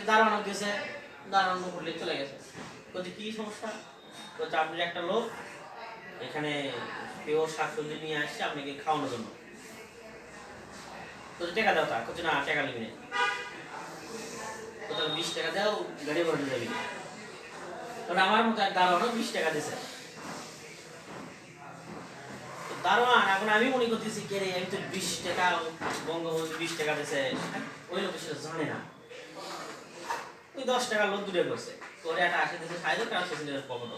দাঁড়ানো গেছে, দাঁড়ানো করলে চলে গেছে। বলছে কি সমস্যা? বলছে আপনি একটা লোক এখানে পিওর শাকসবজি নিয়ে আসছে আপনাকে খাওয়ানোর জন্য। বলছে টাকা দাও। তা বলছে না টাকা নিবি না। কোথাও 20 টাকা দাও, গাড়ি ভাড়া যাবি। কারণ আমার মতো এক দারোয়ানও 20 টাকা দিছে। দারোয়ান এখন আমি মনে করতেছি কে রে, আমি তো 20 টাকা বঙ্গবন্ধু 20 টাকা দিছে, ওই লোক সেটা জানে না। ওই 10 টাকা লোক দূরে করছে, তোরে একটা আসে দিছে সাইজ টাকা শেষ নিয়ে পকেট।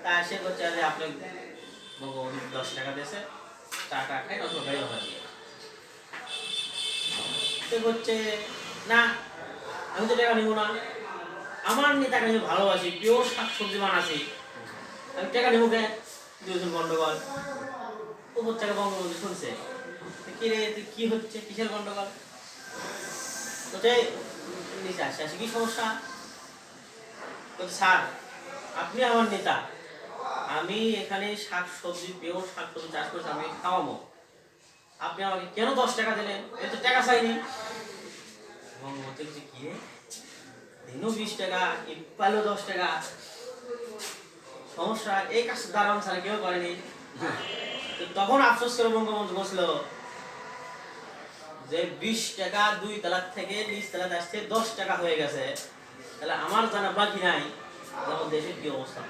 তা সে করছে যে আপনি বঙ্গবন্ধু 10 টাকা দিয়েছে, টাকা খাই অথবা গাড়ি ভাড়া দিয়ে। সে করছে না আমি তো টাকা নেবো না, আমার নেতাকে আমি ভালোবাসি, পিওর শাকসবজি বানাচ্ছি, আমি টাকা নেবো কে? দুজন গন্ডগোল। উপর থেকে বঙ্গবন্ধু শুনছে, কি রে তুই কি হচ্ছে, কিসের গন্ডগোল? বলছে নিচে আসে আসে কি সমস্যা? বলছে স্যার আপনি আমার নেতা, আমি এখানে শাকসবজি পিওর শাকসবজি চাষ করছি, আমি খাওয়াবো, আপনি আমাকে কেন 10 টাকা দিলেন? এত টাকা চাইনি। বঙ্গবন্ধু বলছে কি রে, দিনও 20 টাকা, ইপাইলো 10 টাকা, সমস্যা এই কাজ দাঁড়ানো ছাড়া কেউ করেনি। তখন আফসোস করে বঙ্গবন্ধু বসলো যে 20 টাকা 2 তলা থেকে নিচ তলাতে আসছে 10 টাকা হয়ে গেছে, তাহলে আমার জানা বাকি নাই আমার দেশের কি অবস্থা।